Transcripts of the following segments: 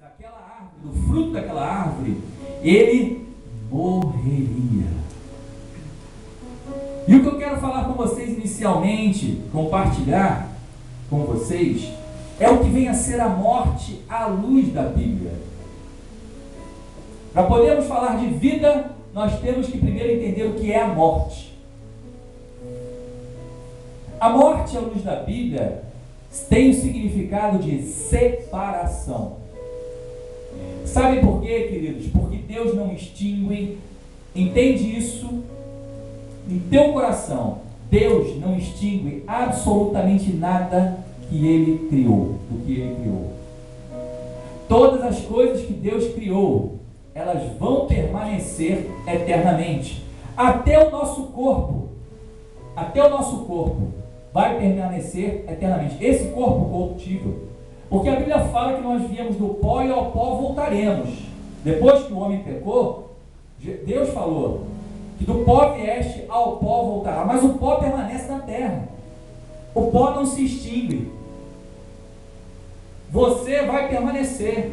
daquela árvore, do fruto daquela árvore, ele morreria. E o que eu quero falar com vocês inicialmente, compartilhar com vocês, é o que vem a ser a morte à luz da Bíblia. Para podermos falar de vida, nós temos que primeiro entender o que é a morte. A morte à luz da Bíblia tem o significado de separação. Sabe por quê, queridos? Porque Deus não extingue. Entende isso em teu coração. Deus não extingue absolutamente nada que Ele criou, do que Ele criou. Todas as coisas que Deus criou, elas vão permanecer eternamente. Até o nosso corpo vai permanecer eternamente. Esse corpo corruptível. Porque a Bíblia fala que nós viemos do pó e ao pó voltaremos. Depois que o homem pecou, Deus falou que do pó vieste, ao pó voltará. Mas o pó permanece na terra. O pó não se extingue. Você vai permanecer.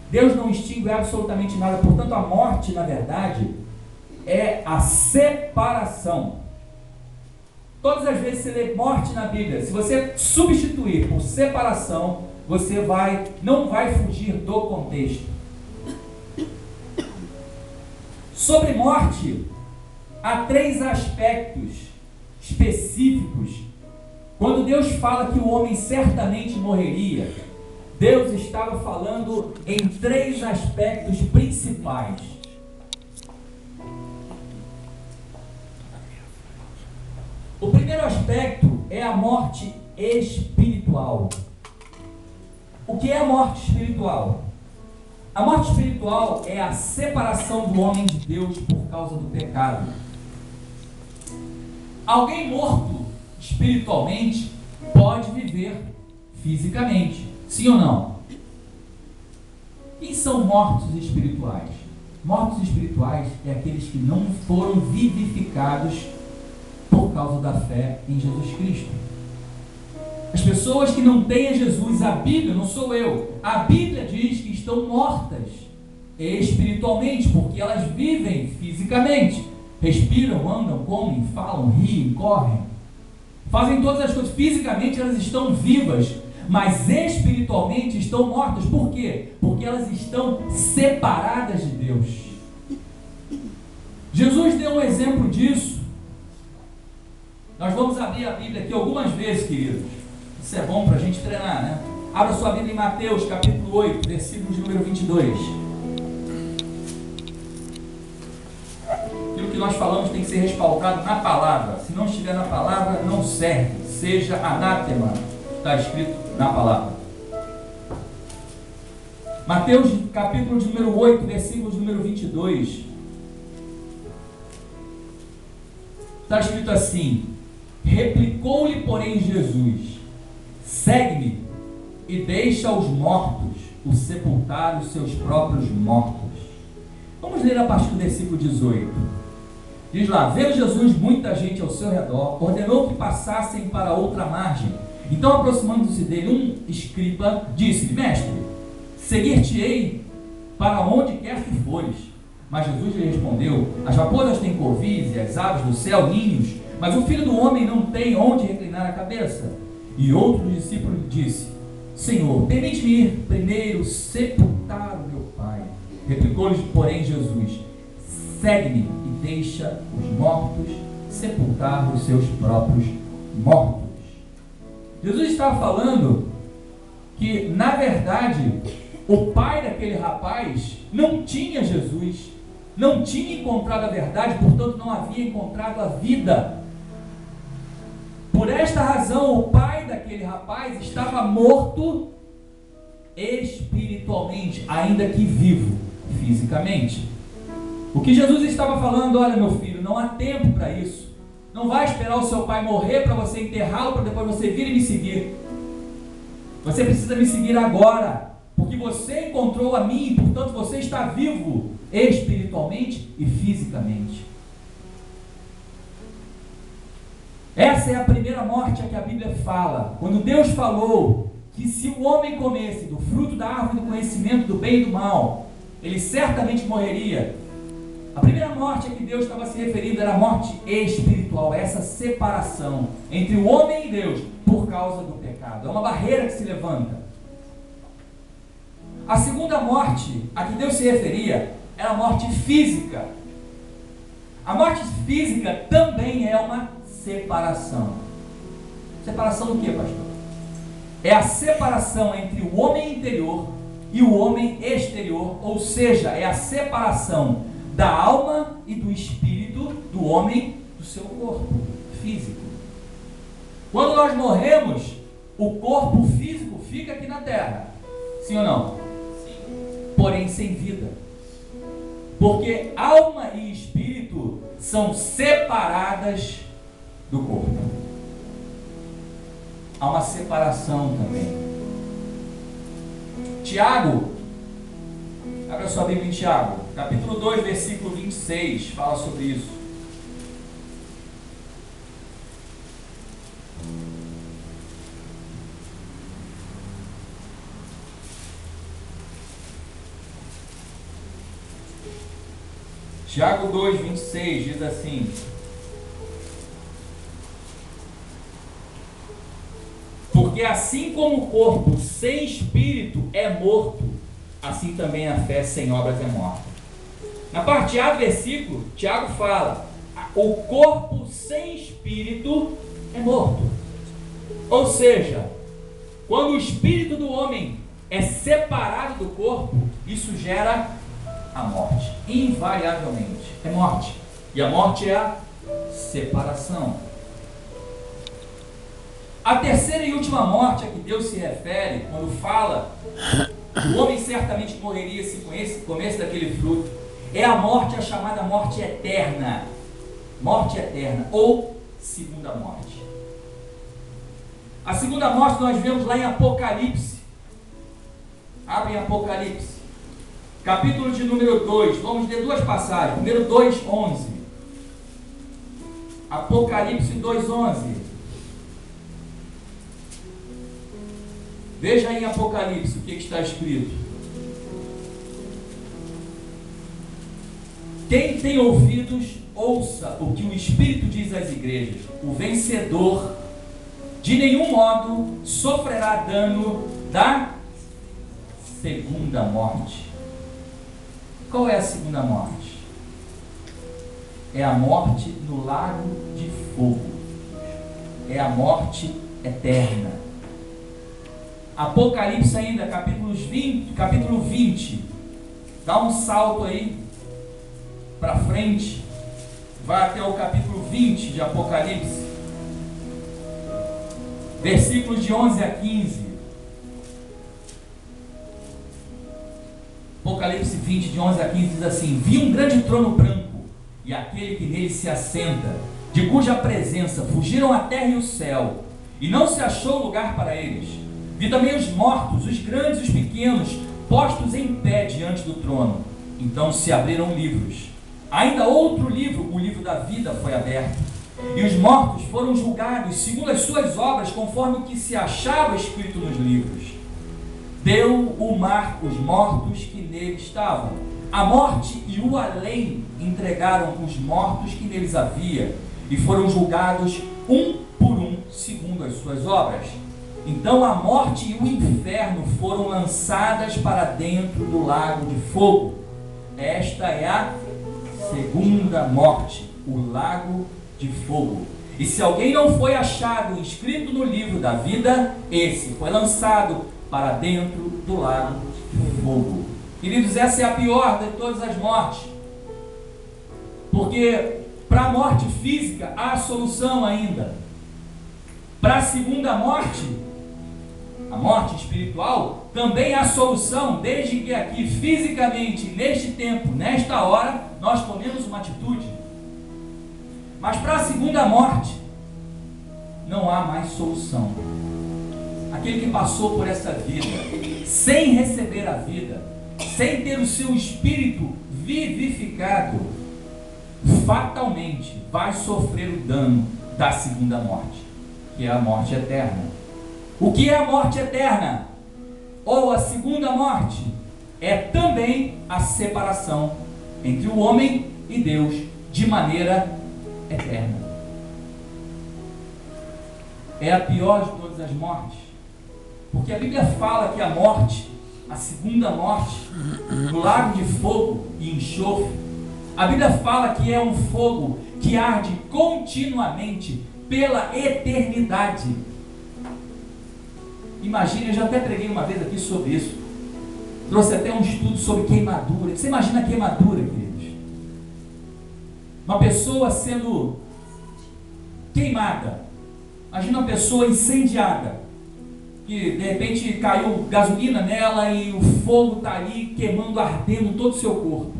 Deus não extingue absolutamente nada. Portanto, a morte, na verdade, é a separação. Todas as vezes que você lê morte na Bíblia, se você substituir por separação, você não vai fugir do contexto. Sobre morte, há 3 aspectos específicos. Quando Deus fala que o homem certamente morreria, Deus estava falando em 3 aspectos principais. O primeiro aspecto é a morte espiritual. O que é a morte espiritual? A morte espiritual é a separação do homem de Deus por causa do pecado. Alguém morto espiritualmente pode viver fisicamente. Sim ou não? Quem são mortos espirituais? Mortos espirituais é aqueles que não foram vivificados por causa da fé em Jesus Cristo. As pessoas que não têm a Jesus, a Bíblia, não sou eu, a Bíblia diz que estão mortas espiritualmente, porque elas vivem fisicamente, respiram, andam, comem, falam, riem, correm, fazem todas as coisas. Fisicamente elas estão vivas, mas espiritualmente estão mortas. Por quê? Porque elas estão separadas de Deus. Jesus deu um exemplo disso. Nós vamos abrir a Bíblia aqui algumas vezes, queridos. Isso é bom para a gente treinar, né? Abra sua Bíblia em Mateus, capítulo 8, versículo de número 22. Aquilo que nós falamos tem que ser respaldado na palavra. Se não estiver na palavra, não serve. Seja anátema. Está escrito na palavra. Mateus, capítulo de número 8, versículo de número 22. Está escrito assim: replicou-lhe, porém, Jesus: segue-me e deixa os mortos o sepultar os seus próprios mortos. Vamos ler a partir do versículo 18. Diz lá: vendo Jesus muita gente ao seu redor, ordenou que passassem para outra margem. Então, aproximando-se dele um escriba, disse-lhe: mestre, seguir-te-ei para onde quer que fores. Mas Jesus lhe respondeu: as raposas têm covis e as aves do céu ninhos, mas o Filho do Homem não tem onde reclinar a cabeça. E outro discípulo lhe disse: Senhor, permite-me ir primeiro sepultar o meu Pai. Replicou-lhe, porém, Jesus: segue-me e deixa os mortos sepultar os seus próprios mortos. Jesus estava falando que, na verdade, o pai daquele rapaz não tinha Jesus, não tinha encontrado a verdade, portanto não havia encontrado a vida. Por esta razão, o pai daquele rapaz estava morto espiritualmente, ainda que vivo fisicamente. O que Jesus estava falando: olha, meu filho, não há tempo para isso. Não vai esperar o seu pai morrer para você enterrá-lo, para depois você vir e me seguir. Você precisa me seguir agora, porque você encontrou a mim, portanto você está vivo espiritualmente e fisicamente. Essa é a primeira morte a que a Bíblia fala. Quando Deus falou que se o homem comesse do fruto da árvore do conhecimento do bem e do mal, ele certamente morreria. A primeira morte a que Deus estava se referindo era a morte espiritual, essa separação entre o homem e Deus por causa do pecado. É uma barreira que se levanta. A segunda morte a que Deus se referia era a morte física. A morte física também é uma separação. Separação do que, pastor? É a separação entre o homem interior e o homem exterior, ou seja, é a separação da alma e do espírito do homem do seu corpo físico. Quando nós morremos, o corpo físico fica aqui na terra, sim ou não? Sim. Porém sem vida, porque alma e espírito são separadas do corpo. Há uma separação também. Tiago, abra sua Bíblia em Tiago, capítulo 2, versículo 26, fala sobre isso. Tiago 2, 26 diz assim: porque assim como o corpo sem espírito é morto, assim também a fé sem obras é morta. Na parte A do versículo, Tiago fala: o corpo sem espírito é morto. Ou seja, quando o espírito do homem é separado do corpo, isso gera a morte. Invariavelmente é morte. E a morte é a separação. A terceira e última morte a que Deus se refere, quando fala o homem certamente morreria se comesse daquele fruto, é a morte, a chamada morte eterna. Morte eterna, ou segunda morte. A segunda morte nós vemos lá em Apocalipse. Abre em Apocalipse, capítulo de número 2. Vamos ler duas passagens. Primeiro 2:11. Apocalipse 2:11. Veja aí em Apocalipse o que está escrito. Quem tem ouvidos, ouça o que o Espírito diz às igrejas. O vencedor de nenhum modo sofrerá dano da segunda morte. Qual é a segunda morte? É a morte no lago de fogo. É a morte eterna. Apocalipse ainda, capítulo 20. Dá um salto aí para frente. Vai até o capítulo 20 de Apocalipse. Versículos de 11 a 15. Apocalipse 20, de 11 a 15 diz assim: vi um grande trono branco, e aquele que nele se assenta, de cuja presença fugiram a terra e o céu, e não se achou lugar para eles. Vi também os mortos, os grandes e os pequenos, postos em pé diante do trono. Então se abriram livros. Ainda outro livro, o livro da vida, foi aberto. E os mortos foram julgados segundo as suas obras, conforme o que se achava escrito nos livros. Deu o mar os mortos que nele estavam. A morte e o além entregaram os mortos que neles havia, e foram julgados um por um, segundo as suas obras. Então a morte e o inferno foram lançadas para dentro do lago de fogo. Esta é a segunda morte, o lago de fogo. E se alguém não foi achado inscrito no livro da vida, esse foi lançado para dentro do lago de fogo. Queridos, essa é a pior de todas as mortes. Porque para a morte física há solução ainda. Para a segunda morte, a morte espiritual, também há solução, desde que aqui fisicamente, neste tempo, nesta hora, nós tomemos uma atitude. Mas para a segunda morte, não há mais solução. Aquele que passou por essa vida, sem receber a vida, sem ter o seu espírito vivificado, fatalmente vai sofrer o dano da segunda morte, que é a morte eterna. O que é a morte eterna? Ou a segunda morte? É também a separação entre o homem e Deus de maneira eterna. É a pior de todas as mortes, porque a Bíblia fala que a morte, a segunda morte, no lago de fogo e enxofre, a Bíblia fala que é um fogo que arde continuamente pela eternidade. Imagina, eu já até preguei uma vez aqui sobre isso, trouxe até um estudo sobre queimadura. Você imagina a queimadura, queridos? Uma pessoa sendo queimada, imagina uma pessoa incendiada, que de repente caiu gasolina nela e o fogo está ali queimando, ardendo todo o seu corpo.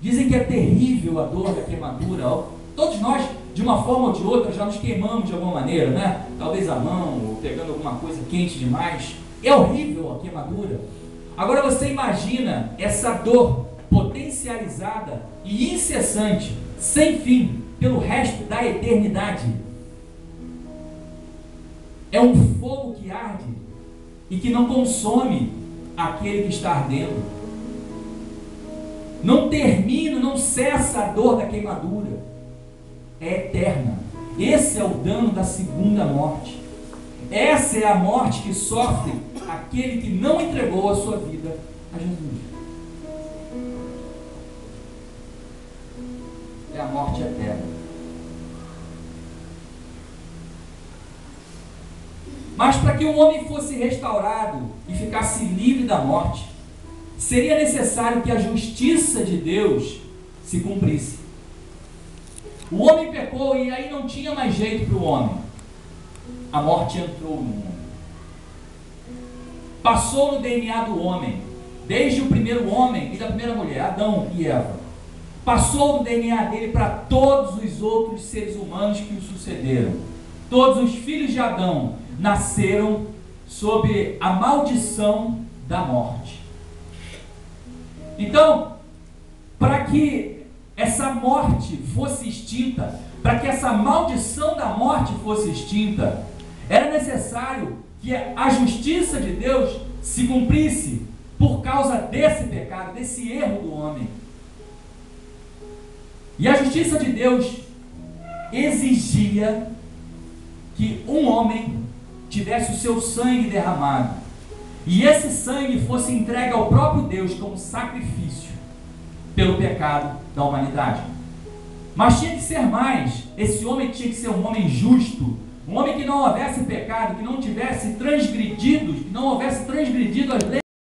Dizem que é terrível a dor da queimadura. Todos nós, de uma forma ou de outra, já nos queimamos de alguma maneira, né? Talvez a mão, ou pegando alguma coisa quente demais. É horrível a queimadura. Agora você imagina essa dor potencializada e incessante, sem fim, pelo resto da eternidade. É um fogo que arde e que não consome aquele que está ardendo. Não termina, não cessa a dor da queimadura. É eterna. Esse é o dano da segunda morte. Essa é a morte que sofre aquele que não entregou a sua vida a Jesus. É a morte eterna. Mas para que o homem fosse restaurado e ficasse livre da morte, seria necessário que a justiça de Deus se cumprisse. O homem pecou e aí não tinha mais jeito para o homem. A morte entrou no homem. Passou no DNA do homem, desde o primeiro homem e da primeira mulher, Adão e Eva. Passou no DNA dele para todos os outros seres humanos que o sucederam. Todos os filhos de Adão nasceram sob a maldição da morte. Então, para que essa morte fosse extinta, para que essa maldição da morte fosse extinta, era necessário que a justiça de Deus se cumprisse por causa desse pecado, desse erro do homem. E a justiça de Deus exigia que um homem tivesse o seu sangue derramado, e esse sangue fosse entregue ao próprio Deus como sacrifício pelo pecado da humanidade. Mas tinha que ser mais. Esse homem tinha que ser um homem justo, um homem que não houvesse pecado, que não tivesse transgredido, que não houvesse transgredido as leis